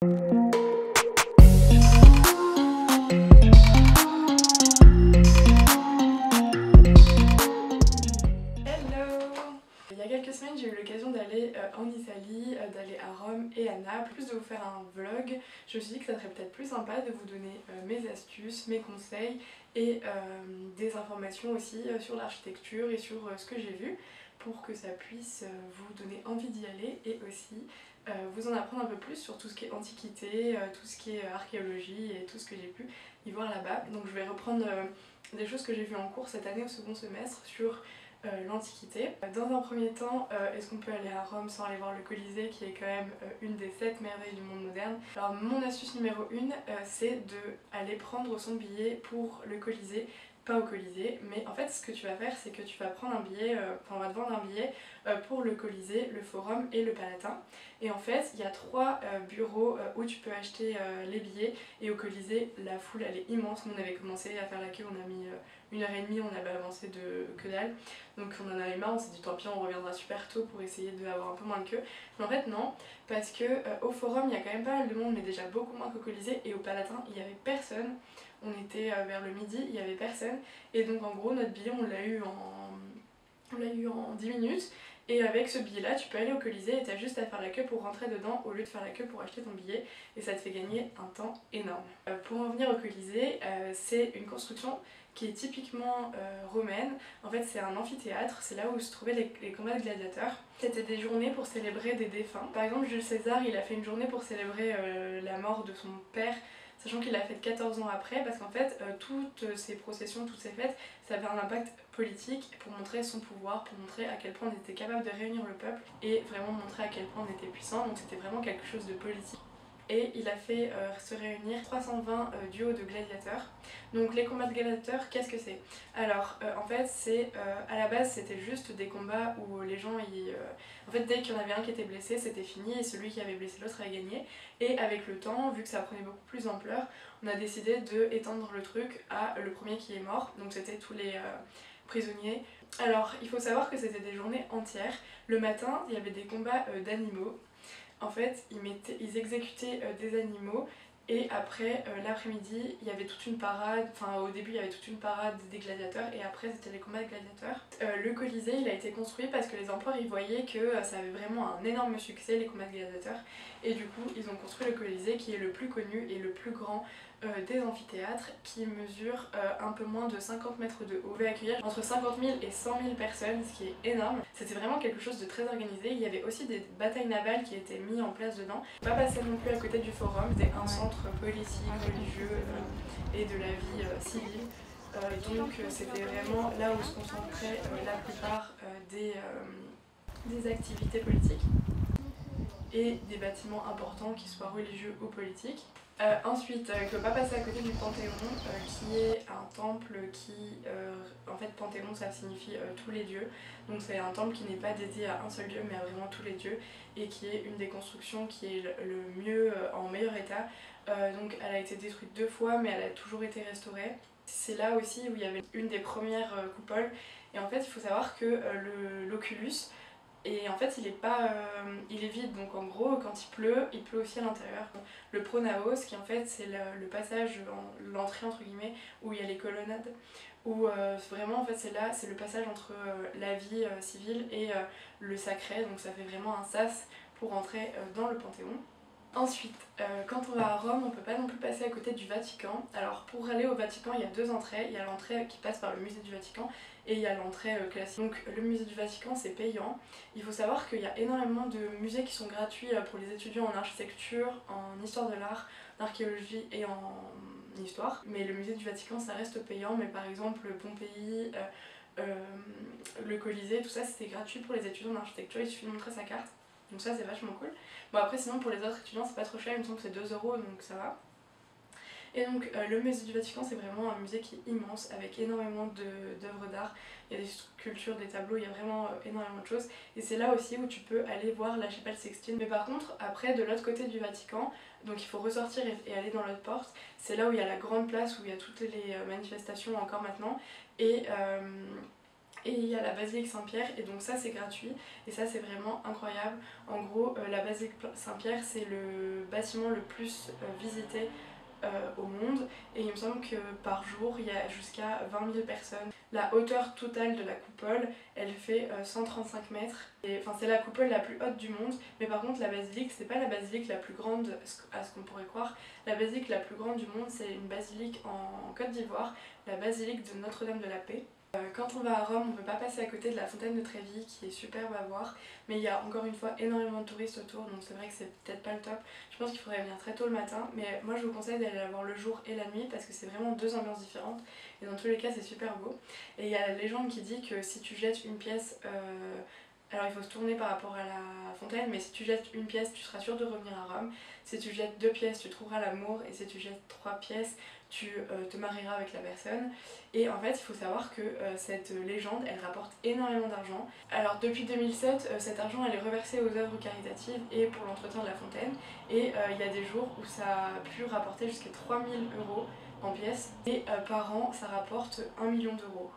Il y a quelques semaines, j'ai eu l'occasion d'aller en Italie, d'aller à Rome et à Naples. En plus de vous faire un vlog, je me suis dit que ça serait peut-être plus sympa de vous donner mes astuces, mes conseils et des informations aussi sur l'architecture et sur ce que j'ai vu pour que ça puisse vous donner envie d'y aller et aussi vous en apprendre un peu plus sur tout ce qui est antiquité, tout ce qui est archéologie et tout ce que j'ai pu y voir là-bas. Donc je vais reprendre des choses que j'ai vues en cours cette année au second semestre sur l'Antiquité. Dans un premier temps, est-ce qu'on peut aller à Rome sans aller voir le Colisée qui est quand même une des 7 merveilles du monde moderne? Alors mon astuce numéro 1, c'est d'aller prendre son billet pour le Colisée, pas au Colisée, mais en fait ce que tu vas faire c'est que tu vas prendre un billet, on va te vendre un billet pour le Colisée, le Forum et le Palatin. Et en fait il y a 3 bureaux où tu peux acheter les billets et au Colisée la foule elle est immense. Nous on avait commencé à faire la queue, on a mis 1h30, on avait avancé de que dalle. Donc on en avait marre, on s'est dit tant pis on reviendra super tôt pour essayer d'avoir un peu moins de queue. Mais en fait non, parce que au Forum il y a quand même pas mal de monde mais déjà beaucoup moins qu'au Colisée et au Palatin il y avait personne. On était vers le midi, il y avait personne et donc en gros notre billet on l'a eu en 10 minutes. Et avec ce billet là tu peux aller au Colisée et t'as juste à faire la queue pour rentrer dedans au lieu de faire la queue pour acheter ton billet et ça te fait gagner un temps énorme. Pour en venir au Colisée, c'est une construction qui est typiquement romaine. En fait c'est un amphithéâtre, c'est là où se trouvaient les combats de gladiateurs. C'était des journées pour célébrer des défunts. Par exemple Jules César il a fait une journée pour célébrer la mort de son père, sachant qu'il l'a fait 14 ans après parce qu'en fait toutes ces processions, toutes ces fêtes, ça avait un impact politique pour montrer son pouvoir, pour montrer à quel point on était capable de réunir le peuple et vraiment montrer à quel point on était puissant, donc c'était vraiment quelque chose de politique. Et il a fait se réunir 320 duos de gladiateurs. Donc les combats de gladiateurs, qu'est-ce que c'est? Alors en fait c'est à la base c'était juste des combats où les gens en fait dès qu'il y en avait un qui était blessé c'était fini et celui qui avait blessé l'autre avait gagné. Et avec le temps, vu que ça prenait beaucoup plus d'ampleur, on a décidé de étendre le truc à le premier qui est mort. Donc c'était tous les prisonniers. Alors il faut savoir que c'était des journées entières. Le matin il y avait des combats d'animaux. En fait, ils exécutaient des animaux et après l'après-midi, il y avait toute une parade, enfin au début il y avait toute une parade des gladiateurs et après c'était les combats de gladiateurs. Le Colisée il a été construit parce que les empereurs ils voyaient que ça avait vraiment un énorme succès les combats de gladiateurs et du coup ils ont construit le Colisée qui est le plus connu et le plus grand des amphithéâtres qui mesure un peu moins de 50 mètres de haut. Il pouvait accueillir entre 50 000 et 100 000 personnes, ce qui est énorme. C'était vraiment quelque chose de très organisé. Il y avait aussi des batailles navales qui étaient mises en place dedans. Pas passer non plus à côté du Forum, c'était un centre politique, religieux et de la vie civile. Donc c'était vraiment là où se concentraient la plupart des activités politiques et des bâtiments importants qui soient religieux ou politiques. Ensuite, il ne faut pas passer à côté du Panthéon, qui est un temple qui, en fait Panthéon ça signifie tous les dieux, donc c'est un temple qui n'est pas dédié à un seul dieu mais à vraiment tous les dieux et qui est une des constructions qui est le mieux, en meilleur état. Donc elle a été détruite 2 fois mais elle a toujours été restaurée. C'est là aussi où il y avait une des premières coupoles et en fait il faut savoir que l'oculus, et en fait il est vide, donc en gros quand il pleut aussi à l'intérieur. Le pronaos qui en fait c'est le passage, l'entrée entre guillemets, où il y a les colonnades, où vraiment en fait c'est le passage entre la vie civile et le sacré, donc ça fait vraiment un sas pour entrer dans le Panthéon. Ensuite, quand on va à Rome, on peut pas non plus passer à côté du Vatican. Alors pour aller au Vatican, il y a 2 entrées. Il y a l'entrée qui passe par le musée du Vatican et il y a l'entrée classique. Donc le musée du Vatican c'est payant. Il faut savoir qu'il y a énormément de musées qui sont gratuits pour les étudiants en architecture, en histoire de l'art, en archéologie et en histoire. Mais le musée du Vatican ça reste payant, mais par exemple Pompéi, le Colisée, tout ça c'était gratuit pour les étudiants en architecture, il suffit de montrer sa carte. Donc ça c'est vachement cool. Bon après sinon pour les autres étudiants c'est pas trop cher, il me semble que c'est 2 € donc ça va. Et donc le musée du Vatican c'est vraiment un musée qui est immense avec énormément d'œuvres d'art. Il y a des sculptures, des tableaux, il y a vraiment énormément de choses. Et c'est là aussi où tu peux aller voir la chapelle Sixtine. Mais par contre après de l'autre côté du Vatican, donc il faut ressortir et aller dans l'autre porte. C'est là où il y a la grande place où il y a toutes les manifestations encore maintenant. Et Et il y a la basilique Saint-Pierre, et donc ça c'est gratuit, et ça c'est vraiment incroyable. En gros, la basilique Saint-Pierre c'est le bâtiment le plus visité au monde, et il me semble que par jour il y a jusqu'à 20 000 personnes. La hauteur totale de la coupole elle fait 135 mètres, et enfin c'est la coupole la plus haute du monde, mais par contre la basilique c'est pas la basilique la plus grande à ce qu'on pourrait croire. La basilique la plus grande du monde c'est une basilique en Côte d'Ivoire, la basilique de Notre-Dame de la Paix. Quand on va à Rome, on ne peut pas passer à côté de la fontaine de Trévi qui est superbe à voir, mais il y a encore une fois énormément de touristes autour, donc c'est vrai que c'est peut-être pas le top. Je pense qu'il faudrait venir très tôt le matin, mais moi je vous conseille d'aller la voir le jour et la nuit parce que c'est vraiment deux ambiances différentes, et dans tous les cas c'est super beau. Et il y a la légende qui dit que si tu jettes une pièce, alors il faut se tourner par rapport à la fontaine, mais si tu jettes une pièce tu seras sûr de revenir à Rome, si tu jettes deux pièces tu trouveras l'amour, et si tu jettes trois pièces tu te marieras avec la personne. Et en fait il faut savoir que cette légende elle rapporte énormément d'argent. Alors depuis 2007 cet argent elle est reversé aux œuvres caritatives et pour l'entretien de la fontaine, et il y a des jours où ça a pu rapporter jusqu'à 3 000 € en pièces, et par an ça rapporte 1 million d'euros.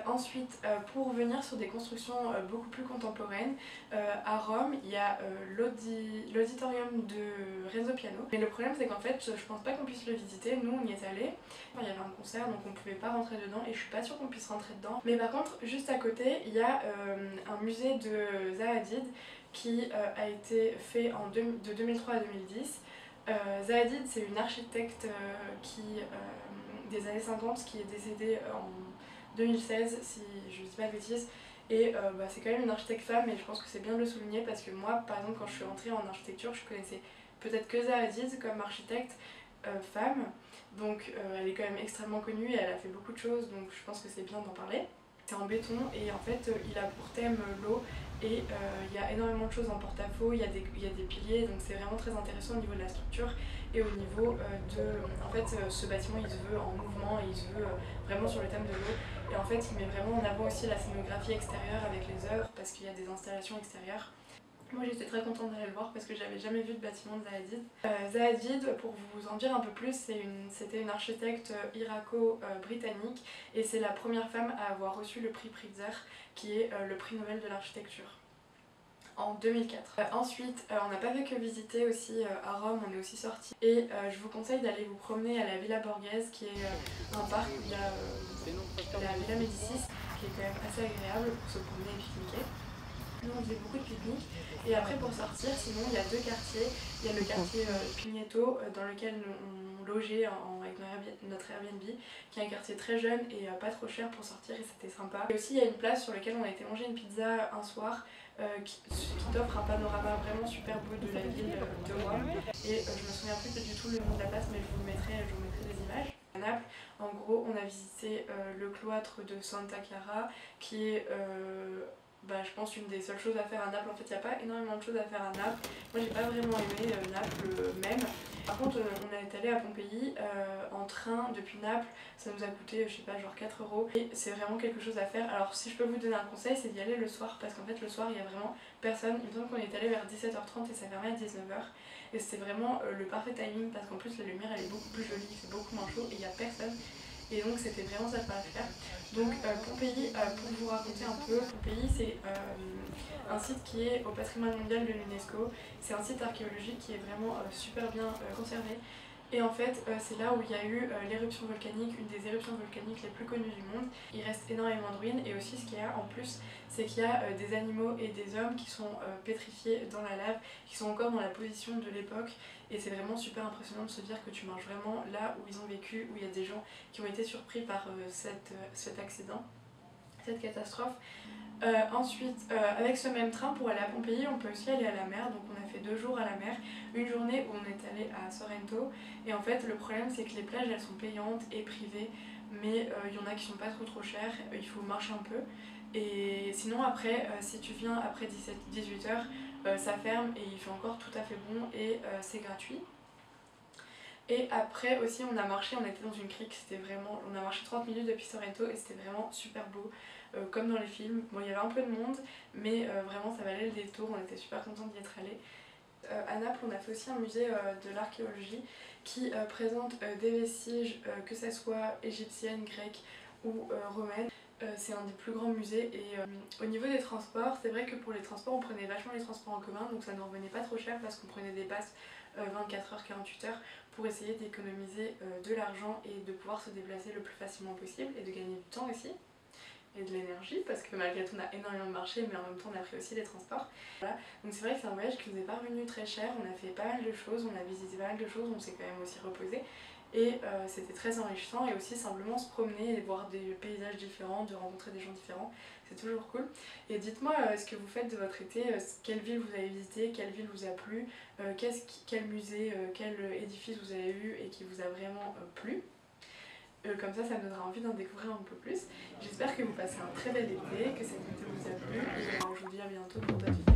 Ensuite, pour revenir sur des constructions beaucoup plus contemporaines, à Rome, il y a l'auditorium de Renzo Piano. Mais le problème, c'est qu'en fait, je pense pas qu'on puisse le visiter. Nous, on y est allés. Enfin, il y avait un concert, donc on pouvait pas rentrer dedans, et je suis pas sûre qu'on puisse rentrer dedans. Mais par contre, juste à côté, il y a un musée de Zaha Hadid qui a été fait de 2003 à 2010. Zaha Hadid, c'est une architecte des années 50 qui est décédée en 2016 si je ne dis pas de bêtises, et c'est quand même une architecte femme, et je pense que c'est bien de le souligner parce que moi par exemple quand je suis entrée en architecture je connaissais peut-être que Zaha Hadid comme architecte femme, donc elle est quand même extrêmement connue et elle a fait beaucoup de choses, donc je pense que c'est bien d'en parler. C'est en béton et en fait il a pour thème l'eau, et il y a énormément de choses en porte-à-faux, il y a des piliers, donc c'est vraiment très intéressant au niveau de la structure et au niveau En fait ce bâtiment il se veut en mouvement et il se veut vraiment sur le thème de l'eau, et en fait il met vraiment en avant aussi la scénographie extérieure avec les œuvres parce qu'il y a des installations extérieures. Moi j'étais très contente d'aller le voir parce que j'avais jamais vu de bâtiment de Zaha Hadid. Zaha Hadid, pour vous en dire un peu plus, c'était une architecte irako-britannique, et c'est la première femme à avoir reçu le prix Pritzker qui est le prix Nobel de l'architecture en 2004. Ensuite, on n'a pas fait que visiter aussi à Rome, on est aussi sorti. Et je vous conseille d'aller vous promener à la Villa Borghese qui est un parc où il y a la Villa Médicis qui est quand même assez agréable pour se promener et pique-niquer. Nous on faisait beaucoup de pique-nique, et après pour sortir sinon il y a deux quartiers. Il y a le quartier Pigneto dans lequel on logeait avec notre Airbnb, qui est un quartier très jeune et pas trop cher pour sortir, et c'était sympa. Et aussi il y a une place sur laquelle on a été manger une pizza un soir qui t'offre un panorama vraiment super beau de la ville de Rome, et je me souviens plus du tout le nom de la place, mais je vous mettrai des images. À Naples, en gros on a visité le cloître de Santa Chiara qui est je pense une des seules choses à faire à Naples. En fait il n'y a pas énormément de choses à faire à Naples. Moi j'ai pas vraiment aimé Naples même. Par contre on est allé à Pompéi en train depuis Naples, ça nous a coûté je sais pas genre 4 €, et c'est vraiment quelque chose à faire. Alors si je peux vous donner un conseil, c'est d'y aller le soir parce qu'en fait le soir il y a vraiment personne. Il me semble qu'on est allé vers 17h30 et ça fermait à 19h, et c'était vraiment le parfait timing parce qu'en plus la lumière elle est beaucoup plus jolie, il fait beaucoup moins chaud et il n'y a personne. Et donc c'était vraiment ça qu'il fallait faire. Donc Pompéi, pour vous raconter un peu, Pompéi c'est un site qui est au patrimoine mondial de l'UNESCO. C'est un site archéologique qui est vraiment super bien conservé. Et en fait c'est là où il y a eu l'éruption volcanique, une des éruptions volcaniques les plus connues du monde. Il reste énormément de ruines, et aussi ce qu'il y a en plus c'est qu'il y a des animaux et des hommes qui sont pétrifiés dans la lave, qui sont encore dans la position de l'époque, et c'est vraiment super impressionnant de se dire que tu marches vraiment là où ils ont vécu, où il y a des gens qui ont été surpris par cet accident, cette catastrophe. Ensuite, avec ce même train pour aller à Pompéi, on peut aussi aller à la mer, donc on a fait 2 jours à la mer, une journée où on est allé à Sorrento, et en fait le problème c'est que les plages elles sont payantes et privées, mais il y en a qui sont pas trop chères, il faut marcher un peu, et sinon après si tu viens après 18h ça ferme et il fait encore tout à fait bon, et c'est gratuit. Et après aussi on a marché, on était dans une crique, on a marché 30 minutes depuis Sorrento et c'était vraiment super beau, comme dans les films. Bon il y avait un peu de monde, mais vraiment ça valait le détour, on était super contents d'y être allés. À Naples on a fait aussi un musée de l'archéologie qui présente des vestiges, que ce soit égyptiennes, grecques ou romaines. C'est un des plus grands musées et au niveau des transports, c'est vrai que pour les transports on prenait vachement les transports en commun, donc ça ne revenait pas trop cher parce qu'on prenait des passes 24 heures, 48 heures pour essayer d'économiser de l'argent et de pouvoir se déplacer le plus facilement possible et de gagner du temps aussi et de l'énergie parce que malgré tout on a énormément marché mais en même temps on a pris aussi les transports. Voilà. Donc c'est vrai que c'est un voyage qui nous est pas revenu très cher, on a fait pas mal de choses, on a visité pas mal de choses, on s'est quand même aussi reposé et c'était très enrichissant et aussi simplement se promener et voir des paysages différents, de rencontrer des gens différents, c'est toujours cool. Et dites-moi ce que vous faites de votre été, quelle ville vous avez visité, quelle ville vous a plu, quel musée, quel édifice vous avez vu et qui vous a vraiment plu. Comme ça me donnera envie d'en découvrir un peu plus. J'espère que vous passez un très bel été, que cet été vous a plu et je vous dis à bientôt pour d'autres vidéos.